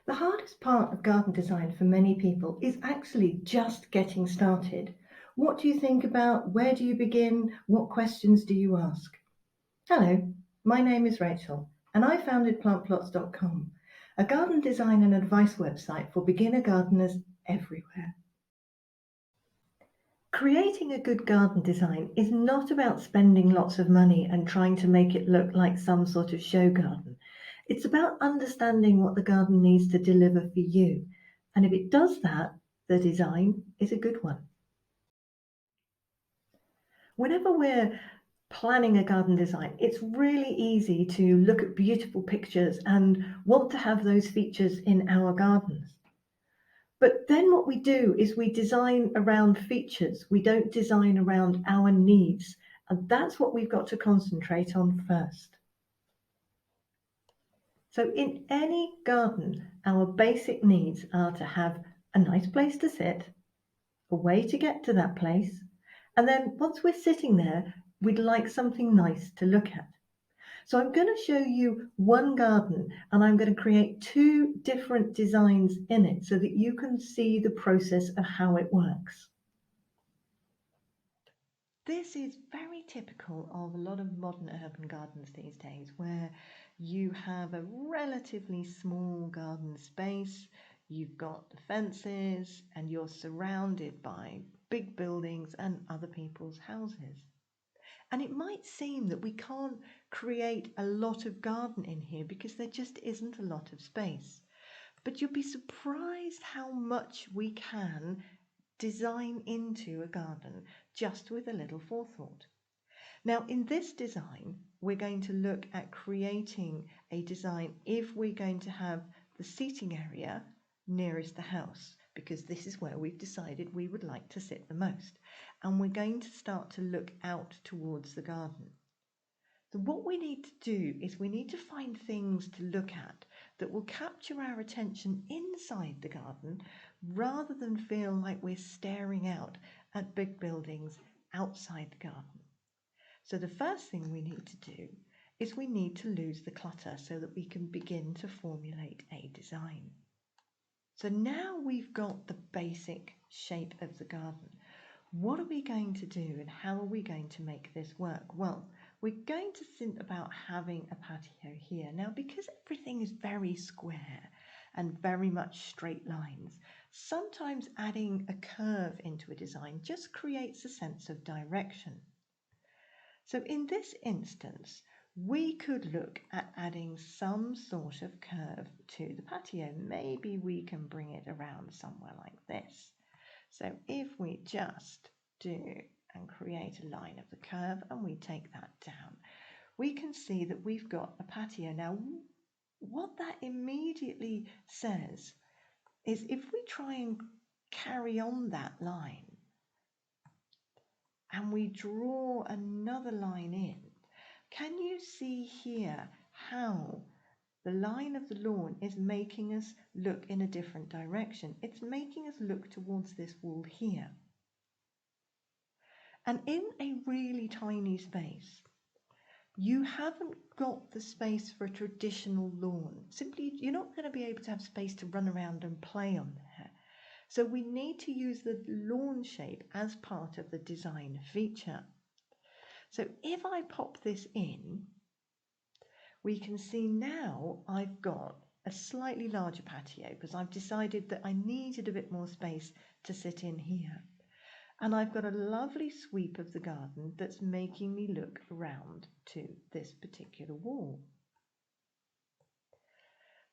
The hardest part of garden design for many people is actually just getting started. What do you think about? Where do you begin? What questions do you ask? Hello, my name is Rachel, and I founded PlantPlots.com, a garden design and advice website for beginner gardeners everywhere. Creating a good garden design is not about spending lots of money and trying to make it look like some sort of show garden. It's about understanding what the garden needs to deliver for you. And if it does that, the design is a good one. Whenever we're planning a garden design, it's really easy to look at beautiful pictures and want to have those features in our gardens. But then what we do is we design around features. We don't design around our needs. And that's what we've got to concentrate on first. So in any garden, our basic needs are to have a nice place to sit, a way to get to that place, and then once we're sitting there, we'd like something nice to look at. So I'm going to show you one garden and I'm going to create two different designs in it so that you can see the process of how it works. This is very typical of a lot of modern urban gardens these days, where you have a relatively small garden space, you've got the fences, and you're surrounded by big buildings and other people's houses. And it might seem that we can't create a lot of garden in here because there just isn't a lot of space. But you'll be surprised how much we can design into a garden just with a little forethought. Now, in this design, we're going to look at creating a design if we're going to have the seating area nearest the house, because this is where we've decided we would like to sit the most. And we're going to start to look out towards the garden. So what we need to do is we need to find things to look at that will capture our attention inside the garden rather than feel like we're staring out at big buildings outside the garden. So the first thing we need to do is we need to lose the clutter so that we can begin to formulate a design. So now we've got the basic shape of the garden. What are we going to do and how are we going to make this work? Well, we're going to think about having a patio here. Now, because everything is very square and very much straight lines, sometimes adding a curve into a design just creates a sense of direction. So in this instance, we could look at adding some sort of curve to the patio. Maybe we can bring it around somewhere like this. So if we just do and create a line of the curve and we take that down, we can see that we've got a patio. Now, what that immediately says is if we try and carry on that line and we draw another line in, can you see here how the line of the lawn is making us look in a different direction? It's making us look towards this wall here. And in a really tiny space, you haven't got the space for a traditional lawn. Simply, you're not going to be able to have space to run around and play on there. So we need to use the lawn shape as part of the design feature. So if I pop this in, we can see now I've got a slightly larger patio because I've decided that I needed a bit more space to sit in here. And I've got a lovely sweep of the garden that's making me look around to this particular wall.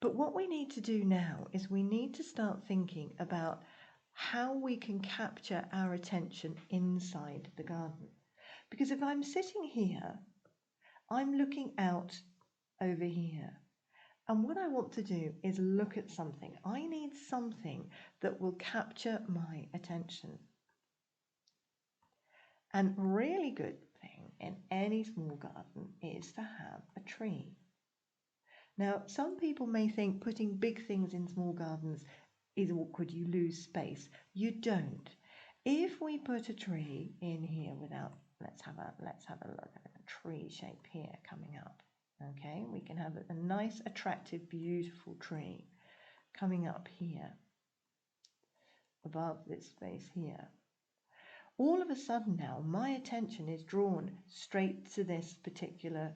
But what we need to do now is we need to start thinking about how we can capture our attention inside the garden. Because if I'm sitting here, I'm looking out over here. And what I want to do is look at something. I need something that will capture my attention. And a really good thing in any small garden is to have a tree. Now, some people may think putting big things in small gardens is awkward, you lose space. You don't. If we put a tree in here without, let's have a look at a tree shape here coming up. Okay, we can have a nice, attractive, beautiful tree. coming up here, above this space here. All of a sudden now, my attention is drawn straight to this particular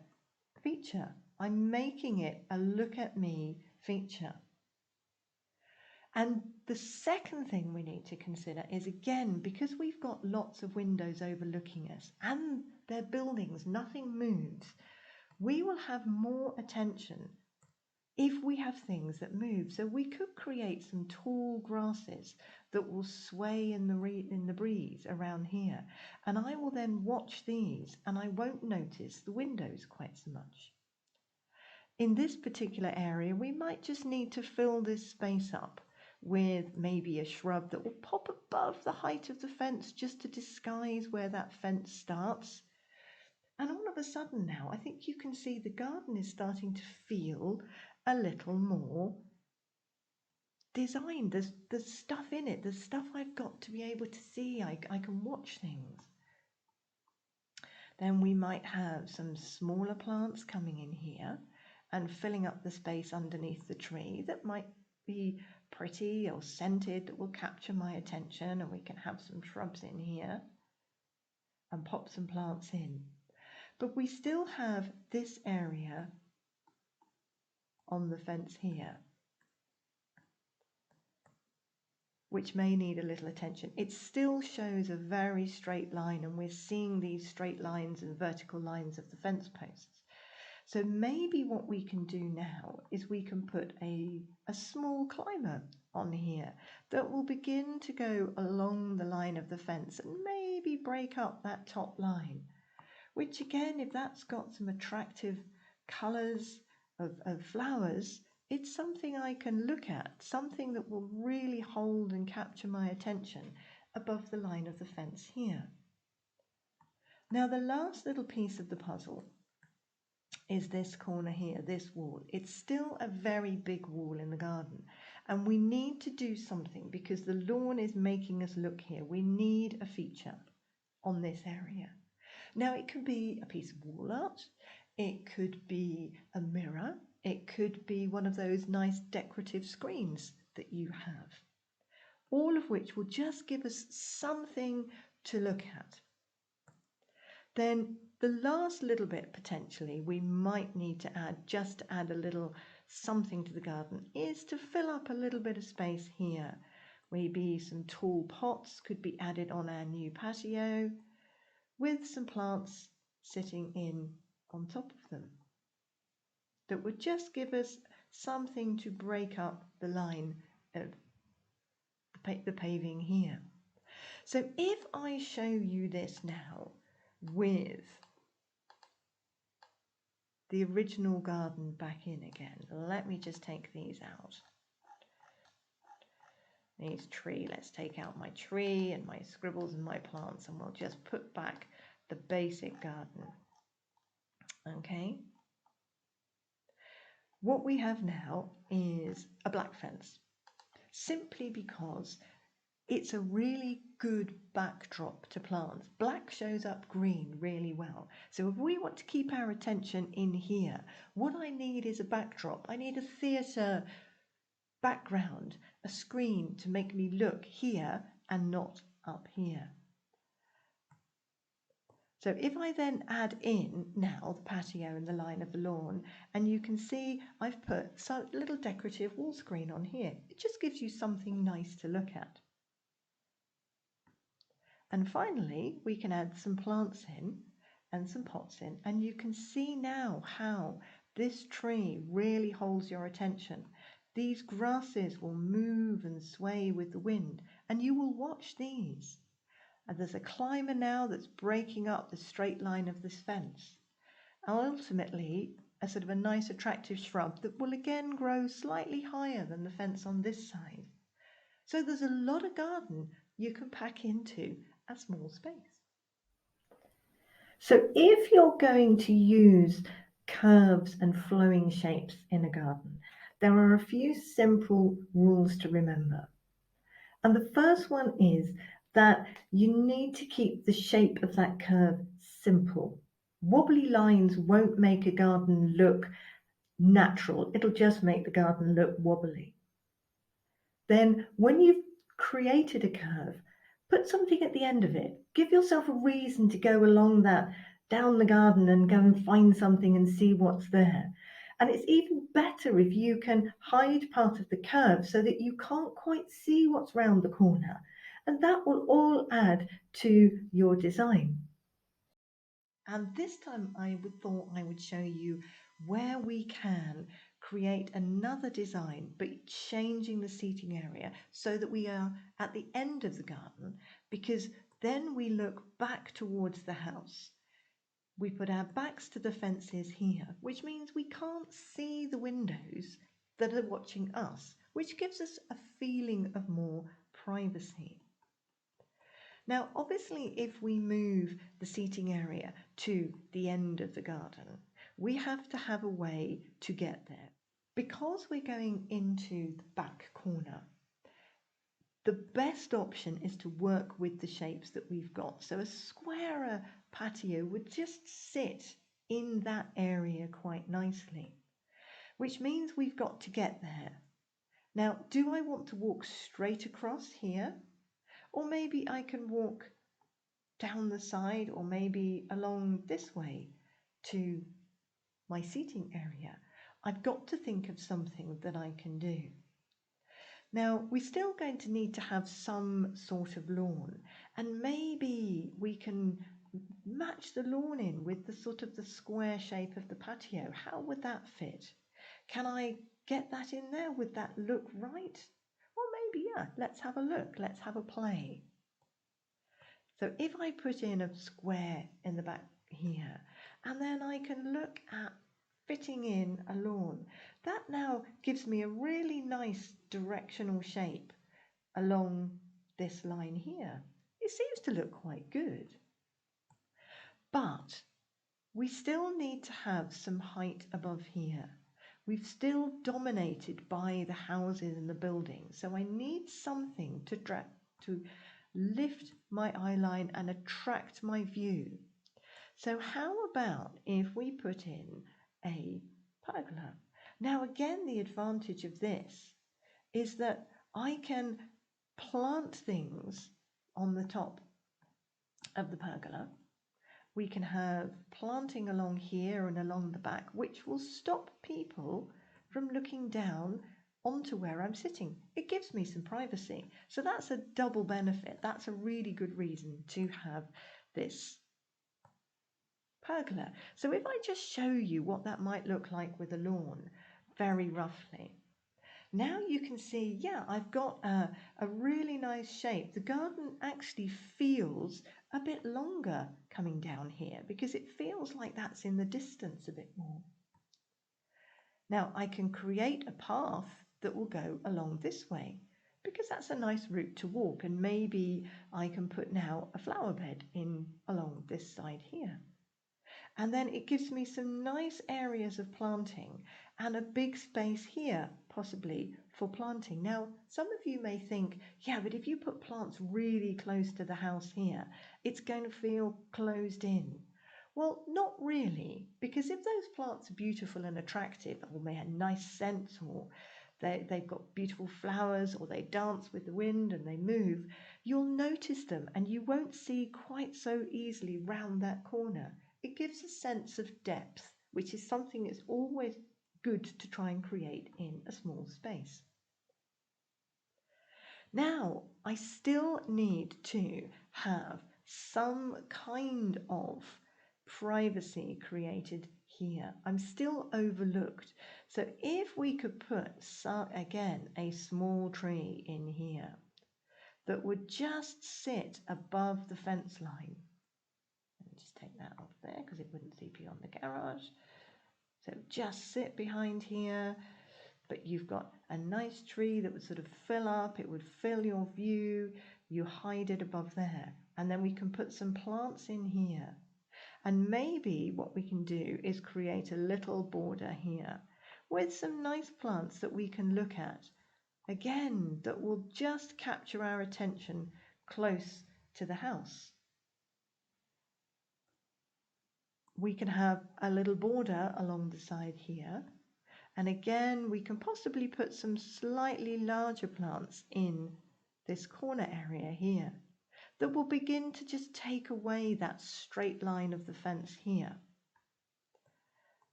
feature. I'm making it a look at me feature. And the second thing we need to consider is, again, because we've got lots of windows overlooking us and they're buildings, nothing moves, we will have more attention if we have things that move. So we could create some tall grasses that will sway in the breeze around here. And I will then watch these and I won't notice the windows quite so much. In this particular area, we might just need to fill this space up with maybe a shrub that will pop above the height of the fence just to disguise where that fence starts. And all of a sudden now, I think you can see the garden is starting to feel a little more designed. There's stuff in it. There's stuff I've got to be able to see. I can watch things. Then we might have some smaller plants coming in here and filling up the space underneath the tree that might be pretty or scented, that will capture my attention, and we can have some shrubs in here and pop some plants in. But we still have this area on the fence here, which may need a little attention. It still shows a very straight line, and we're seeing these straight lines and vertical lines of the fence posts. So maybe what we can do now is we can put a small climber on here that will begin to go along the line of the fence and maybe break up that top line, which again, if that's got some attractive colours of flowers, it's something I can look at, something that will really hold and capture my attention above the line of the fence here. Now the last little piece of the puzzle is this corner here, this wall. It's still a very big wall in the garden, and we need to do something because the lawn is making us look here. We need a feature on this area. Now it could be a piece of wall art, it could be a mirror, it could be one of those nice decorative screens that you have, all of which will just give us something to look at. Then the last little bit potentially we might need to add, just to add a little something to the garden, is to fill up a little bit of space here. Maybe some tall pots could be added on our new patio with some plants sitting in on top of them. That would just give us something to break up the line of the paving here. So if I show you this now with the original garden back in again, let me just take these out. These tree, let's take out my tree and my scribbles and my plants, and we'll just put back the basic garden. Okay. What we have now is a black fence, simply because it's a really good backdrop to plants. Black shows up green really well. So if we want to keep our attention in here, what I need is a backdrop. I need a theatre background, a screen to make me look here and not up here. So if I then add in now the patio and the line of the lawn, and you can see I've put some little decorative wall screen on here. It just gives you something nice to look at. And finally, we can add some plants in and some pots in, and you can see now how this tree really holds your attention. These grasses will move and sway with the wind, and you will watch these. And there's a climber now that's breaking up the straight line of this fence. And ultimately, a sort of a nice attractive shrub that will again grow slightly higher than the fence on this side. So there's a lot of garden you can pack into a small space. So if you're going to use curves and flowing shapes in a garden, there are a few simple rules to remember. And the first one is that you need to keep the shape of that curve simple. Wobbly lines won't make a garden look natural. It'll just make the garden look wobbly. then when you've created a curve, put something at the end of it. Give yourself a reason to go along that, down the garden, and go and find something and see what's there. And it's even better if you can hide part of the curve so that you can't quite see what's round the corner. And that will all add to your design. And this time thought I would show you where we can create another design, but changing the seating area so that we are at the end of the garden, because then we look back towards the house. We put our backs to the fences here, which means we can't see the windows that are watching us, which gives us a feeling of more privacy. Now, obviously, if we move the seating area to the end of the garden, we have to have a way to get there. Because we're going into the back corner, the best option is to work with the shapes that we've got. So a squarer patio would just sit in that area quite nicely, which means we've got to get there. Now, do I want to walk straight across here? Or maybe I can walk down the side, or maybe along this way to my seating area. I've got to think of something that I can do. Now, we're still going to need to have some sort of lawn, and maybe we can match the lawn in with the sort of the square shape of the patio. How would that fit? Can I get that in there? Would that look right? Well, maybe, yeah. Let's have a look. Let's have a play. So if I put in a square in the back here, and then I can look at fitting in a lawn, that now gives me a really nice directional shape along this line here. It seems to look quite good. But we still need to have some height above here. We've still dominated by the houses and the buildings, so I need something to lift my eye line and attract my view. So how about if we put in a pergola? Now again, the advantage of this is that I can plant things on the top of the pergola. We can have planting along here and along the back, which will stop people from looking down onto where I'm sitting. It gives me some privacy. So that's a double benefit. That's a really good reason to have this pergola. So if I just show you what that might look like with a lawn, very roughly. Now you can see, yeah, I've got a really nice shape. The garden actually feels a bit longer coming down here because it feels like that's in the distance a bit more. Now I can create a path that will go along this way because that's a nice route to walk, and maybe I can put now a flower bed in along this side here. And then it gives me some nice areas of planting and a big space here, possibly for planting. Now, some of you may think, yeah, but if you put plants really close to the house here, it's going to feel closed in. Well, not really, because if those plants are beautiful and attractive, or they have nice scents, or they've got beautiful flowers, or they dance with the wind and they move, you'll notice them and you won't see quite so easily round that corner. It gives a sense of depth, which is something that's always good to try and create in a small space. Now, I still need to have some kind of privacy created here. I'm still overlooked. So if we could put, again, a small tree in here that would just sit above the fence line. Let me just take that off there because it wouldn't see beyond the garage. So just sit behind here, but you've got a nice tree that would sort of fill up, it would fill your view, you hide it above there. And then we can put some plants in here. And maybe what we can do is create a little border here with some nice plants that we can look at. Again, that will just capture our attention close to the house. We can have a little border along the side here, And again, we can possibly put some slightly larger plants in this corner area here that will begin to just take away that straight line of the fence here,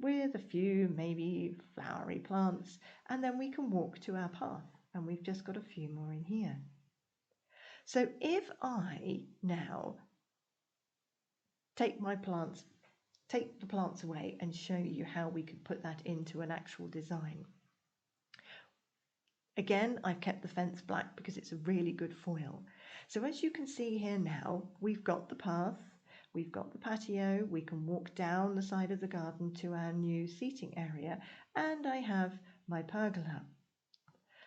with a few maybe flowery plants, and then we can walk to our path, and we've just got a few more in here. So if I now take the plants away and show you how we could put that into an actual design. Again, I've kept the fence black because it's a really good foil. So as you can see here now, we've got the path, we've got the patio, we can walk down the side of the garden to our new seating area, and I have my pergola.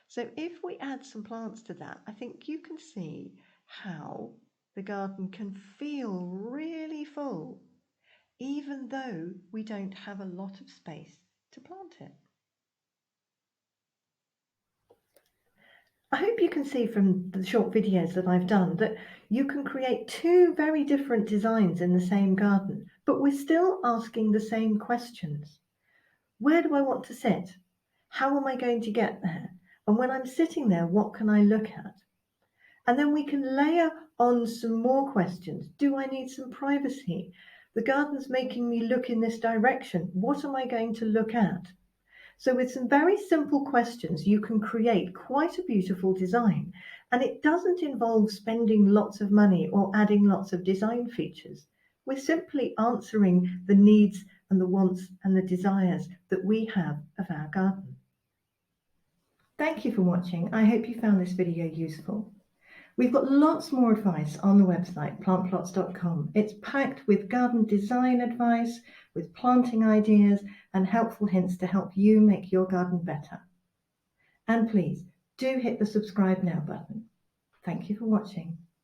So if we add some plants to that, I think you can see how the garden can feel really full, even though we don't have a lot of space to plant it. I hope you can see from the short videos that I've done that you can create two very different designs in the same garden, but we're still asking the same questions. Where do I want to sit? How am I going to get there? And when I'm sitting there, what can I look at? And then we can layer on some more questions. Do I need some privacy? The garden's making me look in this direction. What am I going to look at? So with some very simple questions, you can create quite a beautiful design. And it doesn't involve spending lots of money or adding lots of design features. We're simply answering the needs and the wants and the desires that we have of our garden. Thank you for watching. I hope you found this video useful. We've got lots more advice on the website, plantplots.com. It's packed with garden design advice, with planting ideas, and helpful hints to help you make your garden better. And please, do hit the subscribe now button. Thank you for watching.